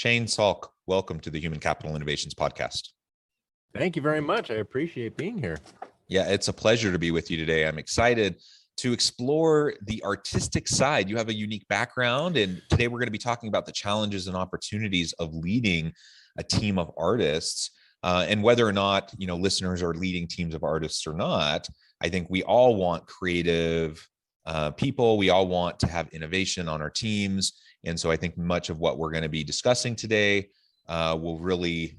Shane Salk, welcome to the Human Capital Innovations Podcast. Thank you very much. I appreciate being here. Yeah, it's a pleasure to be with you today. I'm excited to explore the artistic side. You have a unique background, and today we're going to be talking about the challenges and opportunities of leading a team of artists. And whether or not, listeners are leading teams of artists or not, I think we all want creative people. We all want to have innovation on our teams. And so I think much of what we're going to be discussing today will really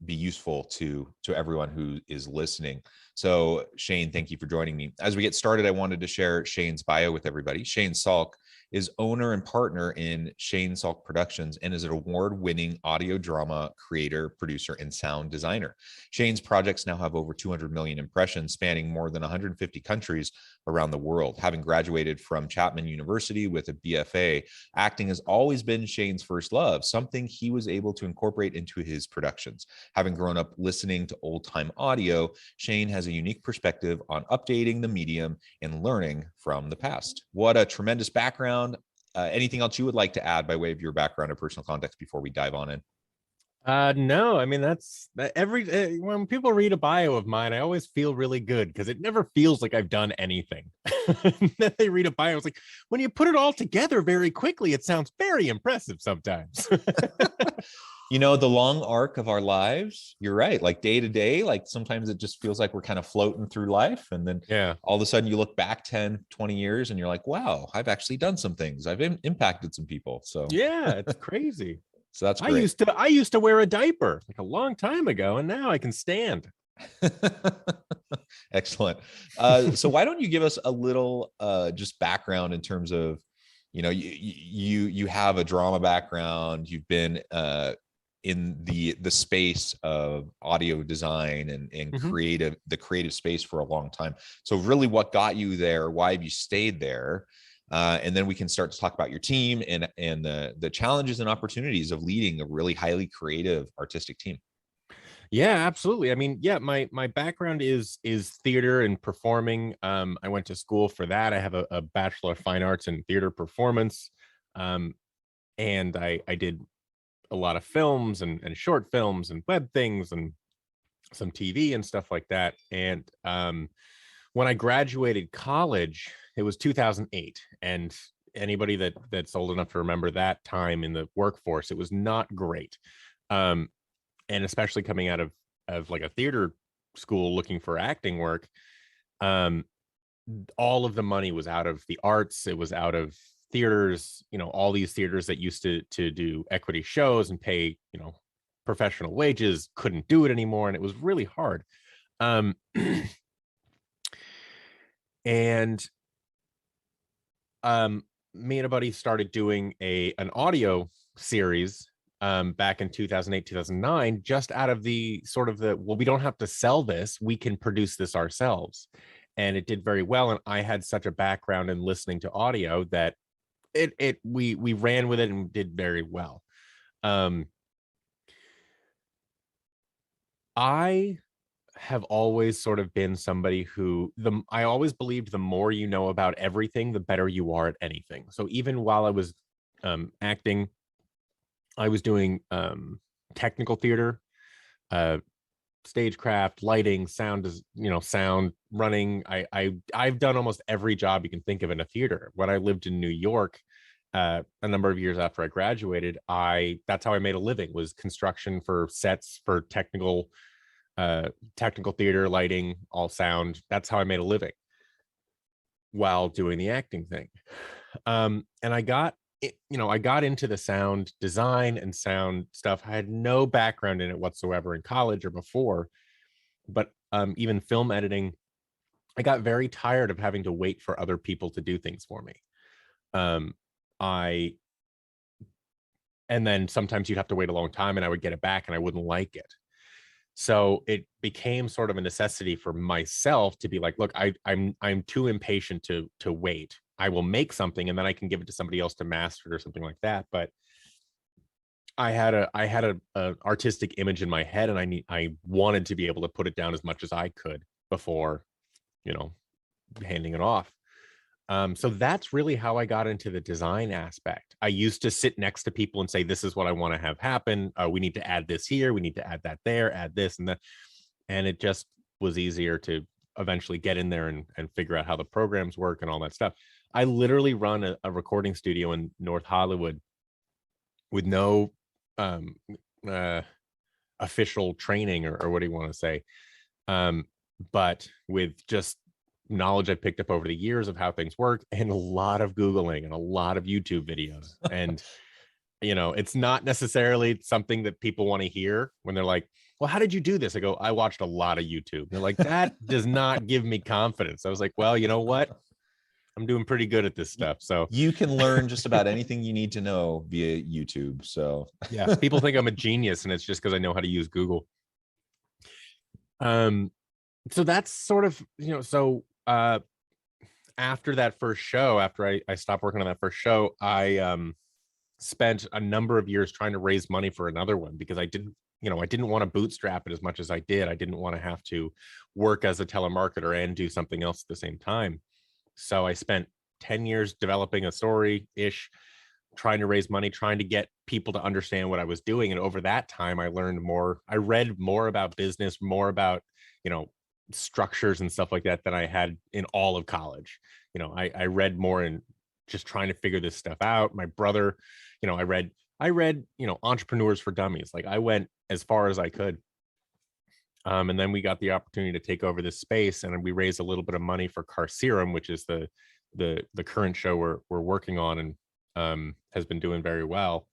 be useful to everyone who is listening. So Shane, thank you for joining me. As we get started, I wanted to share Shane's bio with everybody. Shane Salk is owner and partner in Shane Salk Productions and is an award-winning audio drama creator, producer, and sound designer. Shane's projects now have over 200 million impressions, spanning more than 150 countries around the world. Having graduated from Chapman University with a BFA, acting has always been Shane's first love, something he was able to incorporate into his productions. Having grown up listening to old-time audio, Shane has a unique perspective on updating the medium and learning from the past. What a tremendous background. Anything else you would like to add by way of your background or personal context before we dive on in? No, I mean, that's when people read a bio of mine, I always feel really good because it never feels like I've done anything. Then they read a bio, it's like, when you put it all together very quickly, it sounds very impressive sometimes. The long arc of our lives, you're right, like day to day, like sometimes it just feels like we're kind of floating through life. And then all of a sudden you look back 10, 20 years and you're like, wow, I've actually done some things. I've impacted some people. So yeah, it's crazy. So that's great. I used to wear a diaper like a long time ago, and now I can stand. Excellent. So why don't you give us a little just background in terms of, you have a drama background, you've been in the space of audio design and the creative space for a long time. So really what got you there? Why have you stayed there? And then we can start to talk about your team and the challenges and opportunities of leading a really highly creative artistic team. Yeah, absolutely. I mean, yeah, my background is theater and performing. I went to school for that. I have a Bachelor of Fine Arts in theater performance. And I did a lot of films and short films and web things and some TV and stuff like that. And when I graduated college, it was 2008. And anybody that's old enough to remember that time in the workforce, it was not great. And especially coming out of like a theater school looking for acting work, all of the money was out of the arts. It was out of theaters, all these theaters that used to do equity shows and pay, professional wages couldn't do it anymore. And it was really hard. And me and a buddy started doing an audio series back in 2008, 2009, just out of the sort of well, we don't have to sell this, we can produce this ourselves. And it did very well. And I had such a background in listening to audio that we ran with it and did very well. I have always sort of been somebody who I always believed the more you know about everything, the better you are at anything. So even while I was acting, I was doing technical theater, stagecraft, lighting, sound, sound running. I've done almost every job you can think of in a theater. When I lived in New York, a number of years after I graduated, that's how I made a living, was construction for sets for technical theater, lighting, all sound. That's how I made a living while doing the acting thing. And I got into the sound design and sound stuff. I had no background in it whatsoever in college or before, but even film editing, I got very tired of having to wait for other people to do things for me. And then sometimes you'd have to wait a long time and I would get it back and I wouldn't like it. So it became sort of a necessity for myself to be like, look, I'm too impatient to wait. I will make something and then I can give it to somebody else to master it or something like that. But I had a artistic image in my head, and I wanted to be able to put it down as much as I could before, handing it off. So that's really how I got into the design aspect. I used to sit next to people and say, this is what I want to have happen. We need to add this here. We need to add that there, add this and that. And it just was easier to eventually get in there and figure out how the programs work and all that stuff. I literally run a recording studio in North Hollywood with no um, uh, official training, or what do you want to say? But with just knowledge I picked up over the years of how things work, and a lot of Googling and a lot of YouTube videos. And, it's not necessarily something that people want to hear when they're like, well, how did you do this? I go, I watched a lot of YouTube. They're like, that does not give me confidence. I was like, well, you know what? I'm doing pretty good at this stuff. So you can learn just about anything you need to know via YouTube. So yeah, people think I'm a genius, and it's just because I know how to use Google. So that's sort of, so after that first show, after I stopped working on that first show, I spent a number of years trying to raise money for another one, because I didn't want to bootstrap it as much as I did. I didn't want to have to work as a telemarketer and do something else at the same time. So I spent 10 years developing a story-ish, trying to raise money, trying to get people to understand what I was doing. And over that time, I learned more. I read more about business, more about, structures and stuff like that than I had in all of college. I read more and just trying to figure this stuff out. My brother, I read, Entrepreneurs for Dummies. Like, I went as far as I could. And then we got the opportunity to take over this space, and we raised a little bit of money for Car Serum, which is the current show we're working on, and has been doing very well.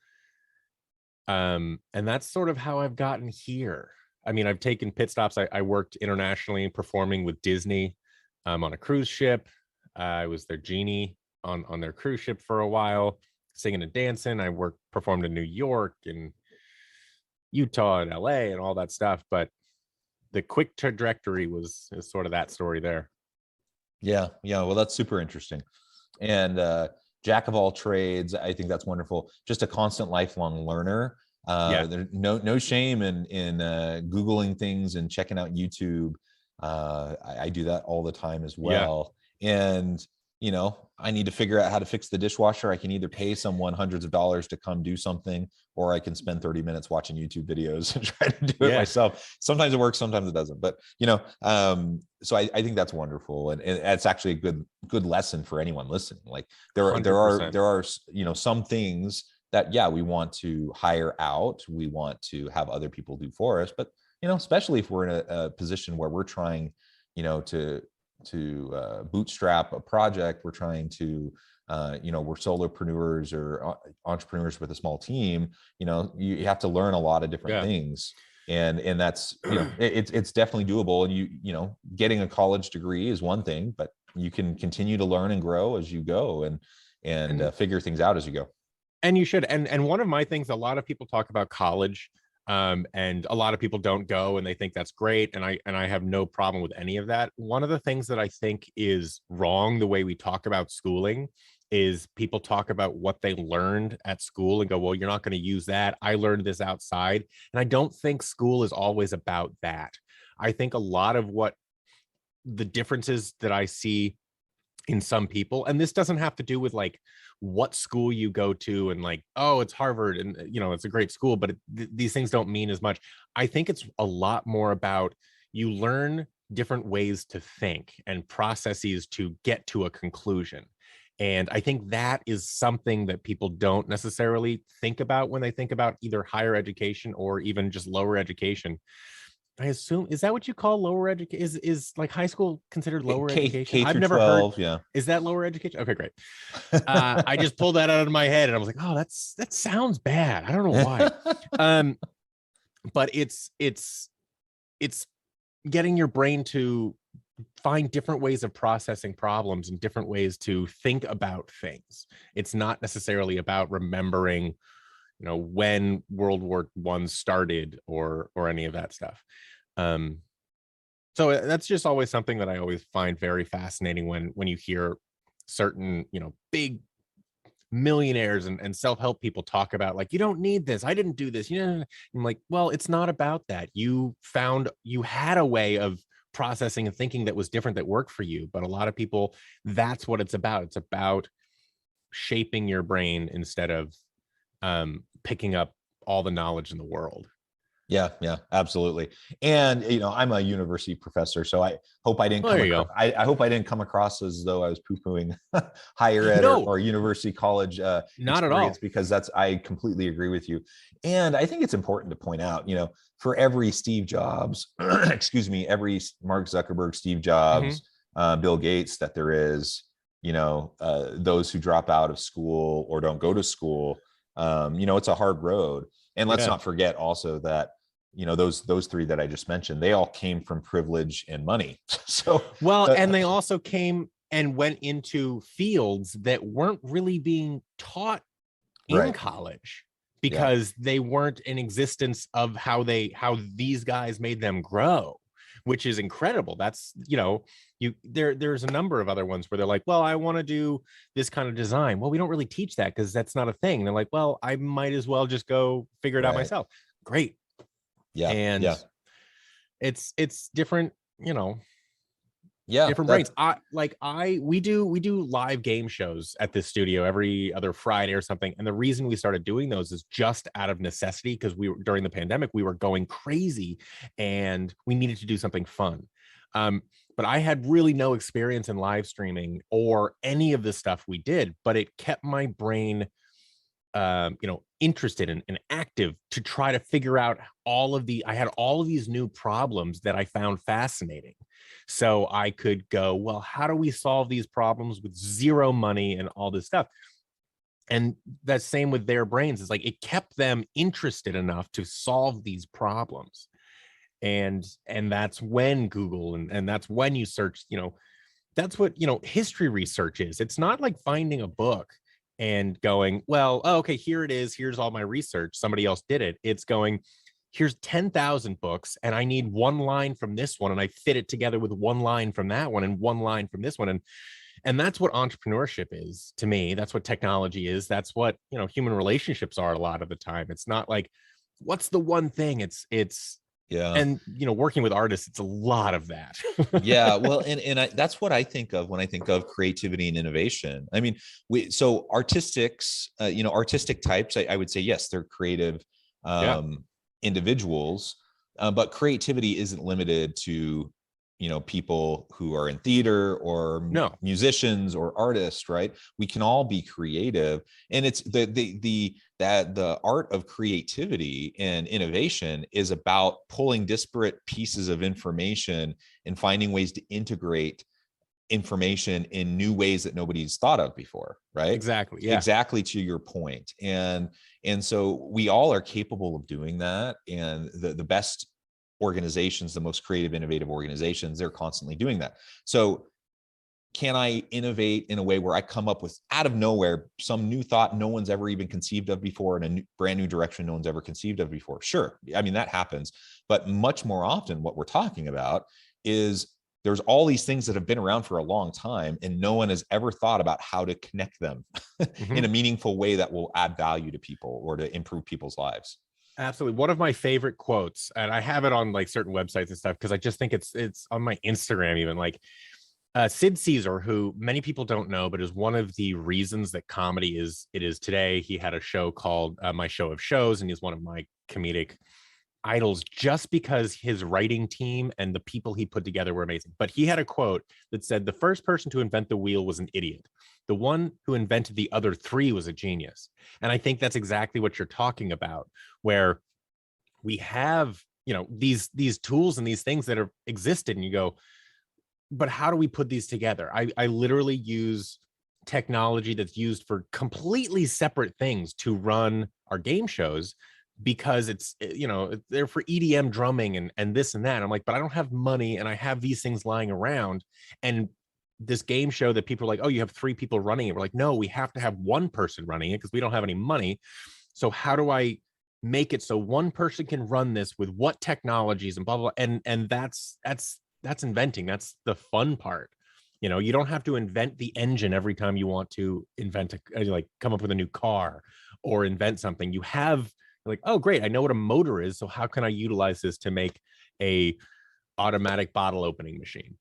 And that's sort of how I've gotten here. I mean, I've taken pit stops. I worked internationally performing with Disney on a cruise ship. I was their genie on their cruise ship for a while, singing and dancing. I performed in New York and Utah and LA and all that stuff. But the quick trajectory is sort of that story there. Yeah. Well, that's super interesting. And jack of all trades, I think that's wonderful. Just a constant lifelong learner. There's no shame in Googling things and checking out YouTube. I do that all the time as well. And I need to figure out how to fix the dishwasher. I can either pay someone hundreds of dollars to come do something, or I can spend 30 minutes watching YouTube videos and try to do it myself. Sometimes it works, sometimes it doesn't. But so I think that's wonderful, and it's actually a good lesson for anyone listening. Like there are some things that we want to hire out, we want to have other people do for us, but especially if we're in a position where we're trying to bootstrap a project, we're trying to we're solopreneurs or entrepreneurs with a small team, you have to learn a lot of different things, and that's it's definitely doable. And getting a college degree is one thing, but you can continue to learn and grow as you go, and figure things out as you go. And you should. And one of my things, a lot of people talk about college, and a lot of people don't go, and they think that's great. And I have no problem with any of that. One of the things that I think is wrong, the way we talk about schooling, is people talk about what they learned at school and go, well, you're not going to use that. I learned this outside. And I don't think school is always about that. I think a lot of what the differences that I see in some people, and this doesn't have to do with like what school you go to and like, oh, it's Harvard and it's a great school, but these things don't mean as much. I think it's a lot more about you learn different ways to think and processes to get to a conclusion. And I think that is something that people don't necessarily think about when they think about either higher education or even just lower education. I assume, is that what you call lower education? Is like high school considered lower education? K I've through never 12, heard. yeah. Is that lower education? Okay, great. I just pulled that out of my head and I was like, oh, that sounds bad. I don't know why. But it's getting your brain to find different ways of processing problems and different ways to think about things. It's not necessarily about remembering when World War I started or any of that stuff. So that's just always something that I always find very fascinating when you hear certain, big millionaires and self-help people talk about, like, you don't need this. I didn't do this. I'm like, well, it's not about that. You had a way of processing and thinking that was different that worked for you. But a lot of people, that's what it's about. It's about shaping your brain instead of picking up all the knowledge in the world. Yeah, yeah, absolutely. And I'm a university professor, so I hope I didn't Well, come there you across. go. I hope I didn't come across as though I was poo-pooing higher ed No, or university college not at experience, all. because I completely agree with you. And I think it's important to point out, for every Steve Jobs, excuse me, every Mark Zuckerberg, Steve Mhm. Jobs, Bill Gates, that there is, those who drop out of school or don't go to school. It's a hard road. And let's Yeah. not forget also that those three that I just mentioned, they all came from privilege and money. So Well, and they also came and went into fields that weren't really being taught in right, college yeah, because they weren't in existence of how these guys made them grow, which is incredible. That's, there's a number of other ones where they're like, well, I want to do this kind of design. Well, we don't really teach that because that's not a thing. And they're like, well, I might as well just go figure it out right, myself. Great. yeah, And yeah, it's different, yeah, different brains. that We do live game shows at this studio every other Friday or something. And the reason we started doing those is just out of necessity, because we were, during the pandemic, we were going crazy and we needed to do something fun. But I had really no experience in live streaming or any of the stuff we did, but it kept my brain interested and active to try to figure out I had all of these new problems that I found fascinating. So I could go, well, how do we solve these problems with zero money and all this stuff? And that same with their brains, is like it kept them interested enough to solve these problems. And that's when Google and that's when you search, that's what history research is. It's not like finding a book and going, well, oh, okay, here it is, here's all my research, somebody else did it. It's going, here's 10,000 books and I need one line from this one and I fit it together with one line from that one and one line from this one. And that's what entrepreneurship is to me. That's what technology is. That's what human relationships are a lot of the time. It's not like what's the one thing. It's yeah, and working with artists, it's a lot of that. yeah. Well, that's what I think of when I think of creativity and innovation. I mean, so artistic types, I would say, yes, they're creative Yeah. individuals, but creativity isn't limited to people who are in theater or No. musicians or artists, right? We can all be creative, and it's the art of creativity and innovation is about pulling disparate pieces of information and finding ways to integrate information in new ways that nobody's thought of before, right? Exactly. Yeah. Exactly, to your point. And so we all are capable of doing that, and the best organizations, the most creative, innovative organizations, they're constantly doing that. So can I innovate in a way where I come up with, out of nowhere, some new thought no one's ever even conceived of before, in a brand new direction no one's ever conceived of before? Sure. I mean, that happens. But much more often, what we're talking about is there's all these things that have been around for a long time, and no one has ever thought about how to connect them in Mhm. a meaningful way that will add value to people or to improve people's lives. Absolutely. One of my favorite quotes, and I have it on like certain websites and stuff because I just think it's on my Instagram even, like Sid Caesar, who many people don't know, but is one of the reasons that comedy is today. He had a show called My Show of Shows, and he's one of my comedic idols just because his writing team and the people he put together were amazing. But he had a quote that said, the first person to invent the wheel was an idiot. The one who invented the other three was a genius. And I think that's exactly what you're talking about, where we have, these tools and these things that are existed, and you go, but how do we put these together? I literally use technology that's used for completely separate things to run our game shows, because it's they're for EDM drumming and this and that. I'm like, but I don't have money and I have these things lying around. And this game show that people are like, oh, you have three people running it. We're like, no, we have to have one person running it because we don't have any money. So how do I make it so one person can run this with what technologies and blah blah, and that's inventing. That's the fun part. You don't have to invent the engine every time you want to invent like come up with a new car or invent something. You have like, oh great, I know what a motor is, so how can I utilize this to make a automatic bottle opening machine.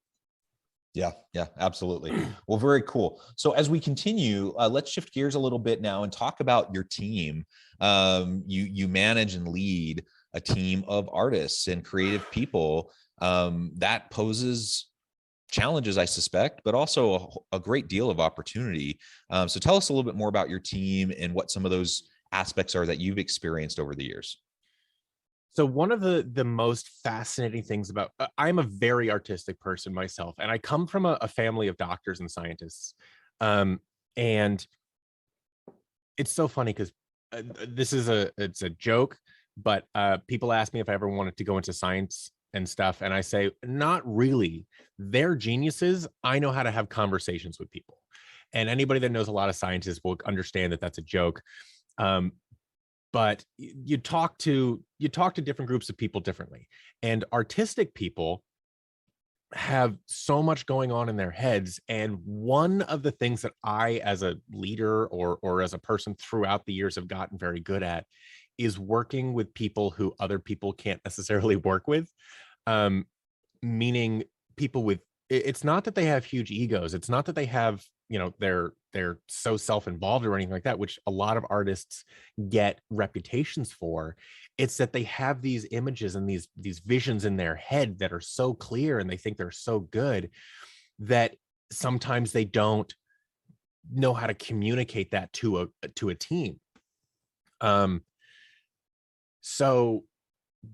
Yeah, yeah, absolutely. Well, very cool. So as we continue, let's shift gears a little bit now and talk about your team. You manage and lead a team of artists and creative people. That poses challenges, I suspect, but also a great deal of opportunity. So tell us a little bit more about your team and what some of those aspects are that you've experienced over the years. So one of the most fascinating things about I'm a very artistic person myself, and I come from a family of doctors and scientists. And it's so funny because this is it's a joke, but people ask me if I ever wanted to go into science and stuff, and I say not really. They're geniuses. I know how to have conversations with people, and anybody that knows a lot of scientists will understand that that's a joke. Um, but you talk to different groups of people differently, and artistic people have so much going on in their heads. And one of the things that I, as a leader or as a person throughout the years, have gotten very good at is working with people who other people can't necessarily work with. um, Meaning people with, it's not that they have huge egos, it's not that they have, they're so self-involved or anything like that, which a lot of artists get reputations for. It's that they have these images and these visions in their head that are so clear, and they think they're so good that sometimes they don't know how to communicate that to a team. um so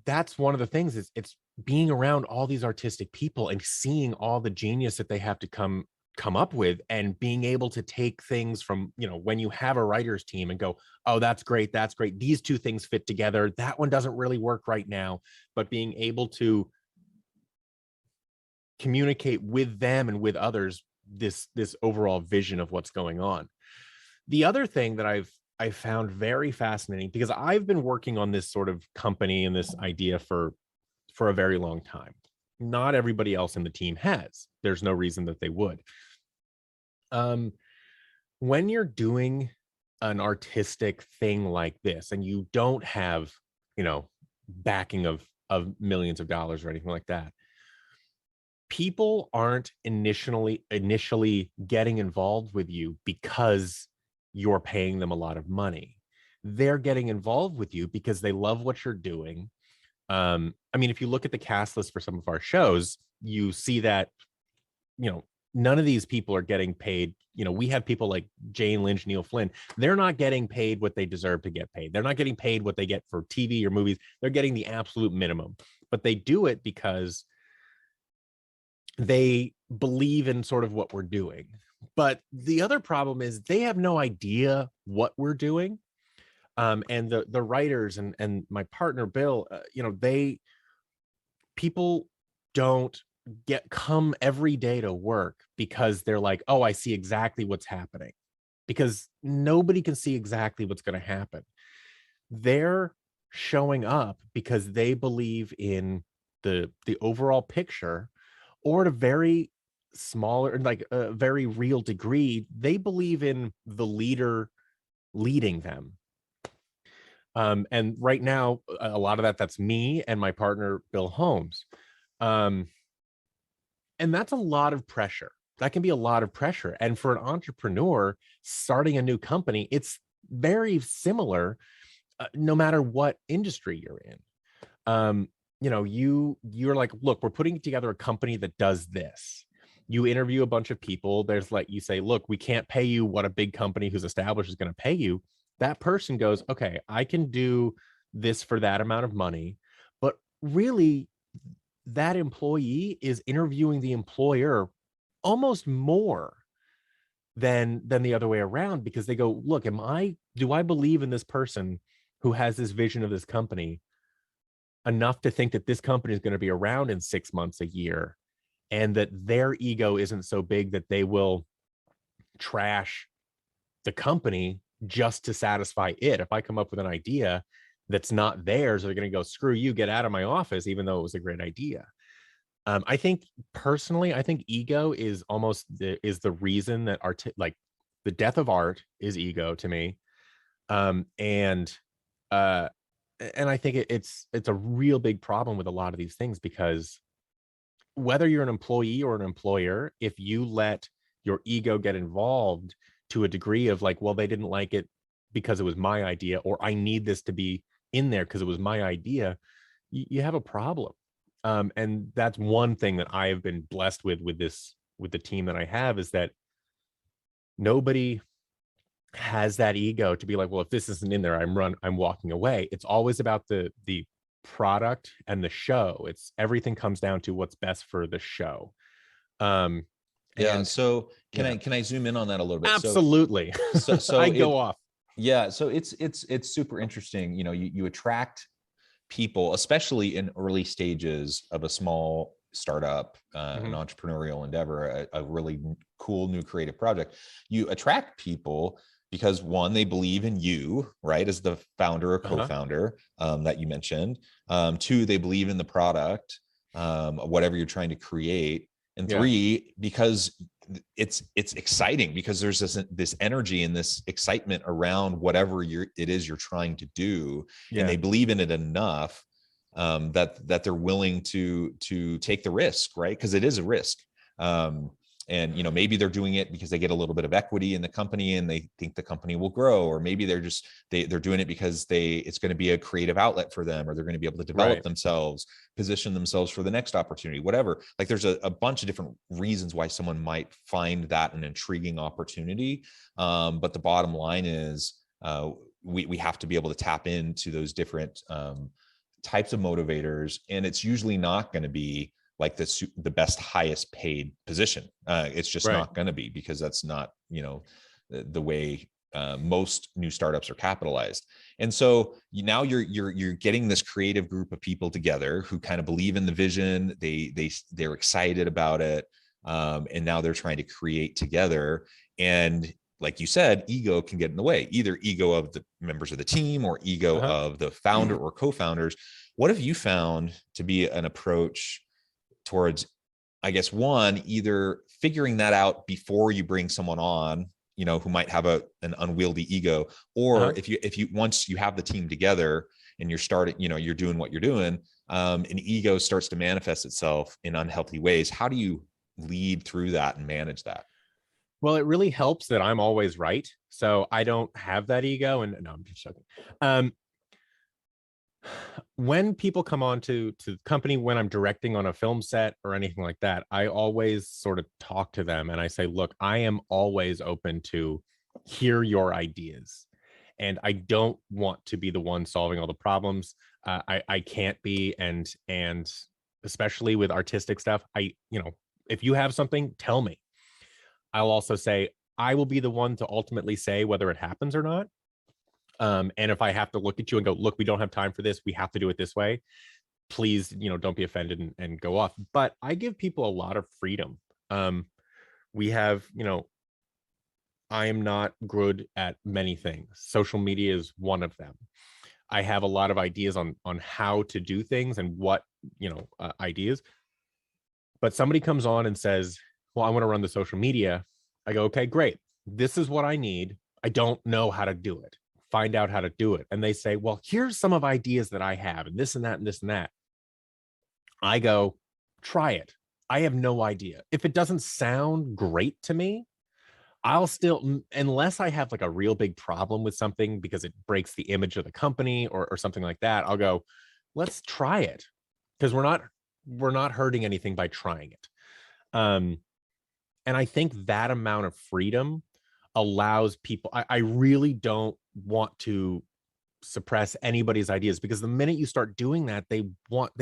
that's one of the things, is it's being around all these artistic people and seeing all the genius that they have to come up with, and being able to take things from, when you have a writer's team and go, oh, that's great, these two things fit together, that one doesn't really work right now, but being able to communicate with them and with others this overall vision of what's going on. The other thing that I found very fascinating, because I've been working on this sort of company and this idea for a very long time. Not everybody else in the team has. There's no reason that they would. Um, when you're doing an artistic thing like this, and you don't have, backing of millions of dollars or anything like that, people aren't initially getting involved with you because you're paying them a lot of money. They're getting involved with you because they love what you're doing. I mean, if you look at the cast list for some of our shows, you see that, none of these people are getting paid. We have people like Jane Lynch, Neil Flynn. They're not getting paid what they deserve to get paid. They're not getting paid what they get for TV or movies. They're getting the absolute minimum, but they do it because they believe in sort of what we're doing. But the other problem is they have no idea what we're doing. And the writers and my partner Bill, they people don't come every day to work because they're like, oh, I see exactly what's happening, because nobody can see exactly what's going to happen. They're showing up because they believe in the overall picture, or at a very smaller, like a very real degree, they believe in the leader leading them. And right now, a lot of that's me and my partner Bill Holmes. um, and that's a lot of pressure. That can be a lot of pressure, and for an entrepreneur starting a new company, it's very similar, no matter what industry you're in. You're like, look, we're putting together a company that does this. You interview a bunch of people. There's like, you say, look, we can't pay you what a big company who's established is going to pay you. That person goes, okay, I can do this for that amount of money. But really, that employee is interviewing the employer almost more than the other way around, because they go, look, do I believe in this person who has this vision of this company enough to think that this company is going to be around in 6 months, a year, and that their ego isn't so big that they will trash the company just to satisfy it. If I come up with an idea that's not theirs, they're going to go, screw you, get out of my office, even though it was a great idea. I think personally, I think ego is almost is the reason that like the death of art is ego to me. Um, and uh, and I think it's a real big problem with a lot of these things, because whether you're an employee or an employer, if you let your ego get involved to a degree of like, well, they didn't like it because it was my idea, or I need this to be in there because it was my idea, you have a problem. And that's one thing that I have been blessed with this, with the team that I have, is that nobody has that ego to be like, well, if this isn't in there, I'm walking away. It's always about the product and the show. It's everything comes down to what's best for the show. Um, Yeah. and So yeah, can I zoom in on that a little bit? absolutely. So I go it, off. yeah. So it's super interesting. You know, you attract people, especially in early stages of a small startup, an Mhm. entrepreneurial endeavor, a really cool new creative project. You attract people because one, they believe in you, right, as the founder or Uh-huh. co-founder, that you mentioned. Two, they believe in the product, whatever you're trying to create. And Yeah. three, because it's exciting, because there's this energy and this excitement around whatever it is you're trying to do, and Yeah. they believe in it enough, that they're willing to take the risk, right? Because it is a risk. And maybe they're doing it because they get a little bit of equity in the company and they think the company will grow, or maybe they're doing it because it's going to be a creative outlet for them, or they're going to be able to develop Right. themselves, position themselves for the next opportunity, whatever. Like there's a bunch of different reasons why someone might find that an intriguing opportunity. But the bottom line is, we have to be able to tap into those different types of motivators, and it's usually not going to be like the best highest paid position. It's just Right. not going to be, because that's not the way most new startups are capitalized. And so now you're getting this creative group of people together who kind of believe in the vision. They're excited about it, and now they're trying to create together. And like you said, ego can get in the way, either ego of the members of the team or ego Uh-huh. of the founder or co-founders. What have you found to be an approach towards, I guess, one, either figuring that out before you bring someone on, who might have an unwieldy ego, or Uh-huh. if you once you have the team together and you're starting, you're doing what you're doing, an ego starts to manifest itself in unhealthy ways. How do you lead through that and manage that? Well, it really helps that I'm always right. So I don't have that ego. And no, I'm just joking. Um, when people come on to the company, when I'm directing on a film set or anything like that, I always sort of talk to them and I say, look, I am always open to hear your ideas. And I don't want to be the one solving all the problems. I can't be, and especially with artistic stuff, if you have something, tell me. I'll also say I will be the one to ultimately say whether it happens or not. And if I have to look at you and go, look, we don't have time for this, we have to do it this way, please, don't be offended and go off. But I give people a lot of freedom. We have, I am not good at many things. Social media is one of them. I have a lot of ideas on how to do things and what, ideas. But somebody comes on and says, well, I want to run the social media. I go, okay, great. This is what I need. I don't know how to do it. Find out how to do it. And they say, well, here's some of ideas that I have, and this and that and this and that. I go, try it. I have no idea. If it doesn't sound great to me, I'll still, unless I have like a real big problem with something because it breaks the image of the company or something like that, I'll go, let's try it, because we're not hurting anything by trying it. Um, and I think that amount of freedom allows people. I really don't want to suppress anybody's ideas, because the minute you start doing that, they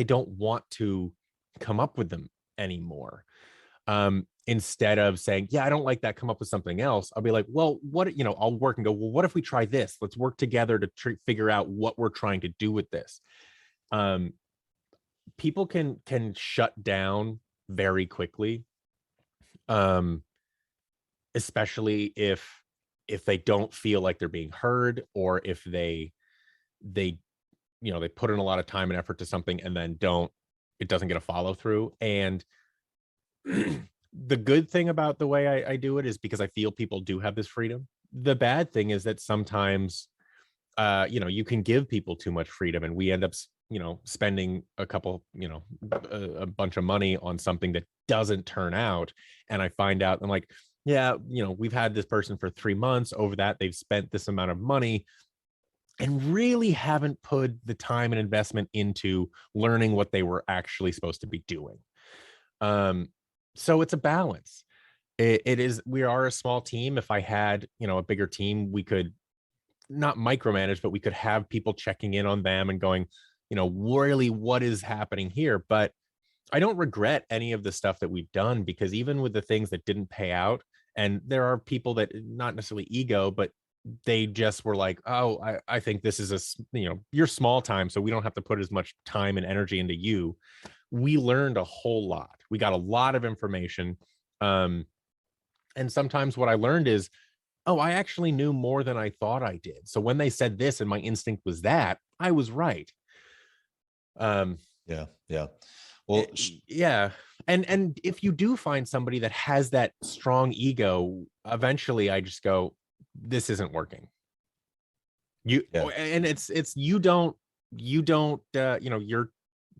don't want to come up with them anymore. Instead of saying, yeah, I don't like that, come up with something else, I'll be like, well, what, I'll work and go, well, what if we try this? Let's work together to figure out what we're trying to do with this. um People can shut down very quickly, um especially if they don't feel like they're being heard, or if they they put in a lot of time and effort to something and then it doesn't get a follow through. And the good thing about the way I do it is because I feel people do have this freedom. The bad thing is that sometimes you can give people too much freedom, and we end up spending a bunch of money on something that doesn't turn out. And I find out, I'm like, yeah, we've had this person for 3 months. Over that, they've spent this amount of money and really haven't put the time and investment into learning what they were actually supposed to be doing. So it's a balance. It is, we are a small team. If I had, a bigger team, we could not micromanage, but we could have people checking in on them and going, really what is happening here. But I don't regret any of the stuff that we've done, because even with the things that didn't pay out, and there are people that, not necessarily ego, but they just were like, oh, I think this is you're small time, so we don't have to put as much time and energy into you. We learned a whole lot. We got a lot of information. And sometimes what I learned is, oh, I actually knew more than I thought I did. So when they said this and my instinct was that, I was right. Yeah. Well, yeah. And if you do find somebody that has that strong ego, eventually I just go, this isn't working. And it's you don't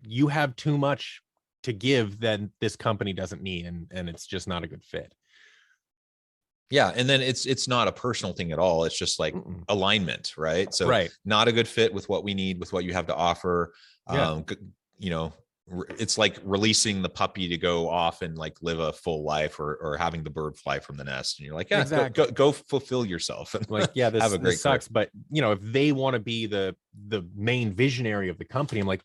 you have too much to give that this company doesn't need, and it's just not a good fit. Yeah. And then it's not a personal thing at all. It's just like alignment, right? So not a good fit with what we need, with what you have to offer. Yeah. It's like releasing the puppy to go off and like live a full life, or having the bird fly from the nest. And you're like, yeah, exactly. go fulfill yourself. And like, yeah, this sucks. Career. But if they want to be the main visionary of the company, I'm like,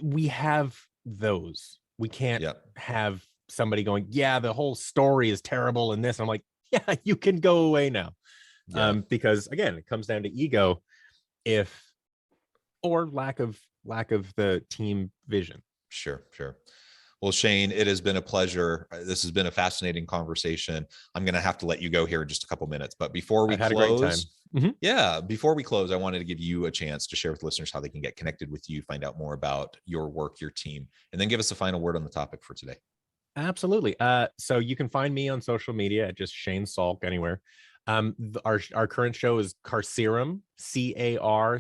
we have those. We can't have somebody going, yeah, the whole story is terrible in this. I'm like, yeah, you can go away now. Because again, it comes down to ego, or lack of the team vision. Sure. Well, Shane, it has been a pleasure. This has been a fascinating conversation. I'm going to have to let you go here in just a couple minutes, but before we close, before we close, I wanted to give you a chance to share with listeners how they can get connected with you, find out more about your work, your team, and then give us a final word on the topic for today. Absolutely. So you can find me on social media at just Shane Salk anywhere. Our current show is Carcerem, Carcerem,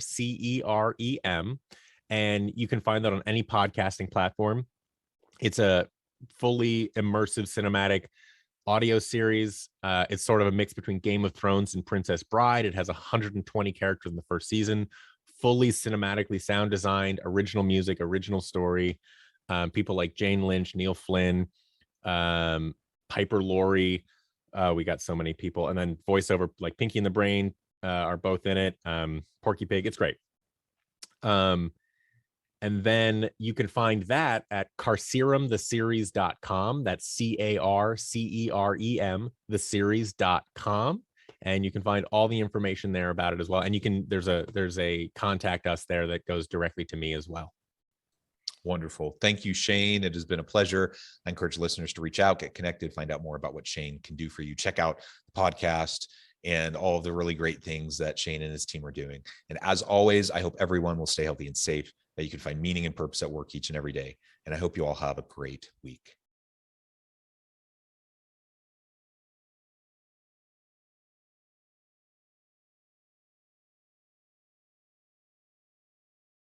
and you can find that on any podcasting platform. It's a fully immersive cinematic audio series. It's sort of a mix between Game of Thrones and Princess Bride. It has 120 characters in the first season, fully cinematically sound designed, original music, original story. People like Jane Lynch, Neil Flynn, Piper Laurie. We got so many people, and then voiceover like Pinky and the Brain are both in it. Porky Pig, it's great. And then you can find that at carceremtheseries.com. That's CARCEREM, theseries.com. And you can find all the information there about it as well. And there's a contact us there that goes directly to me as well. Wonderful. Thank you, Shane. It has been a pleasure. I encourage listeners to reach out, get connected, find out more about what Shane can do for you. Check out the podcast and all of the really great things that Shane and his team are doing. And as always, I hope everyone will stay healthy and safe, that you can find meaning and purpose at work each and every day. And I hope you all have a great week.